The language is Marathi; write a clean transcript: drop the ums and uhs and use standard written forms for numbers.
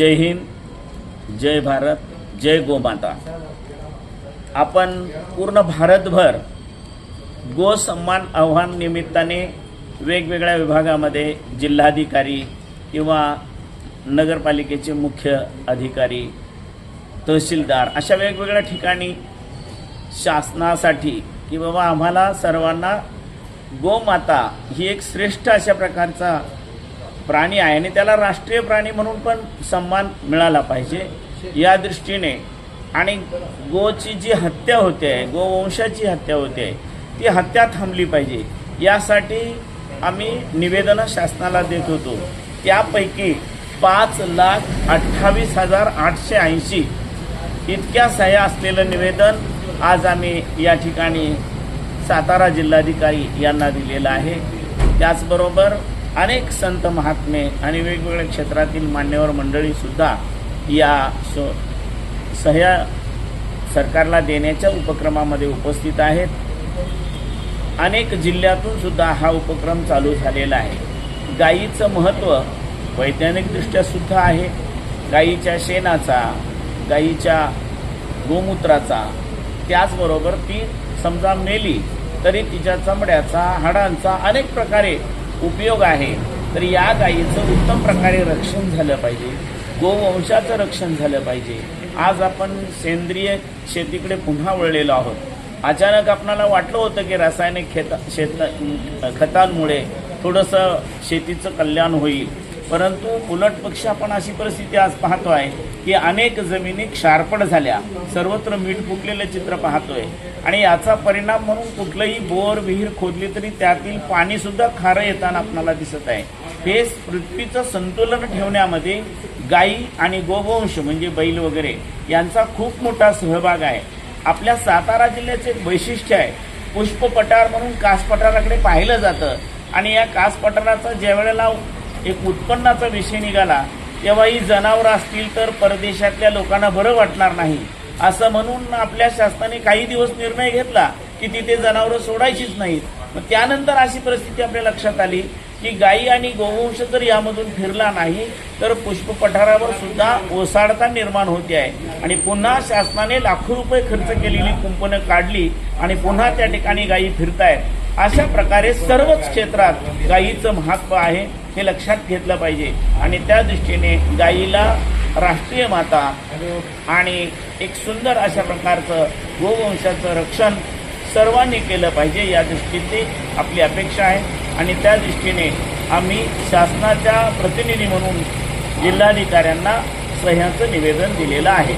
जय हिंद, जय भारत, जय गोमाता। आपण पूर्ण भारतभर गो सन्मान आव्हान निमित्ताने वेगवेगळ्या विभागामध्ये जिल्हाधिकारी किंवा नगरपालिकेचे मुख्य अधिकारी, तहसीलदार अशा वेगवेगळ्या ठिकाणी शासनासाठी की बाबा आम्हाला सर्वांना गोमाता ही एक श्रेष्ठ अशा प्रकारचा प्राणी आहे आणि त्याला राष्ट्रीय प्राणी म्हणून पण सन्मान मिळाला पाहिजे या दृष्टीने आणि गोची जी हत्या होते आहे, गोवंशाची हत्या होते आहे, ती हत्या थांबली पाहिजे यासाठी आम्ही निवेदनं शासनाला देत होतो। त्यापैकी 5,28,880 इतक्या सह्या असलेलं निवेदन आज आम्ही या ठिकाणी सातारा जिल्हाधिकारी यांना दिलेलं आहे। त्याचबरोबर अनेक संत महात्मे आणि वेगवेगळ्या क्षेत्रातील मान्यवर मंडळी सुद्धा या सह्या सरकारला देण्याच्या उपक्रमामध्ये उपस्थित आहेत। अनेक जिल्ह्यातून सुद्धा हा उपक्रम चालू झालेला आहे। गायीचं महत्त्व वैज्ञानिकदृष्ट्या सुद्धा आहे। गायीच्या शेणाचा, गायीच्या गोमूत्राचा, त्याचबरोबर ती समजा मेली तरी तिच्या चमड्याचा, हाडांचा अनेक प्रकारे उपयोग आहे। तर या गायीचं उत्तम प्रकारे रक्षण झालं पाहिजे, गोवंशाचं रक्षण झालं पाहिजे। आज आपण सेंद्रिय शेतीकडे पुन्हा वळलेलो आहोत। अचानक आपल्याला वाटलं होतं की रासायनिक खतांमुळे थोडंसं शेतीचं कल्याण होईल, परंतु उलट पक्षी आपण अशी परिस्थिती आज पाहतो आहे की अनेक जमिनी क्षारपड झाल्या, सर्वत्र मीठ फुटलेलं चित्र पाहतोय आणि याचा परिणाम म्हणून कुठलंही बोर विहीर खोदली तरी त्यातील पाणी सुद्धा खारं येताना आपल्याला दिसत आहे। हे पृथ्वीचं संतुलन ठेवण्यामध्ये गायी आणि गोवंश म्हणजे बैल वगैरे यांचा खूप मोठा सहभाग आहे। आपल्या सातारा जिल्ह्याचे एक वैशिष्ट्य आहे, पुष्प पठार म्हणून कास पठाराकडे पाहिलं जातं आणि या कास पठाराचा ज्या वेळेला एक उत्पन्नाचा विषय निघाला तेव्हा ही जनावरं असतील तर परदेशातल्या लोकांना बरं वाटणार नाही असं म्हणून आपल्या शासनाने काही दिवस निर्णय घेतला की तिथे जनावरं सोडायचीच नाहीत। मग त्यानंतर अशी परिस्थिती आपल्या लक्षात आली की गायी आणि गोवंश जर यामधून फिरला नाही तर पुष्प पठारावर सुद्धा ओसाडता निर्माण होते आहे आणि पुन्हा शासनाने लाखो रुपये खर्च केलेली कुंपणं काढली आणि पुन्हा त्या ठिकाणी गायी फिरतायत। अशा प्रकारे सर्वच क्षेत्रात गायीचं महत्त्व आहे हे लक्षात घेतलं पाहिजे आणि त्या दृष्टीने गायीला राष्ट्रीय माता आणि एक सुंदर अशा प्रकारचं गोवंशाचं रक्षण सर्वांनी केलं पाहिजे या दृष्टीने आपली अपेक्षा आहे आणि त्या दृष्टीने आम्ही शासनाच्या प्रतिनिधी म्हणून जिल्हाधिकाऱ्यांना सह्यांचं निवेदन दिलेलं आहे।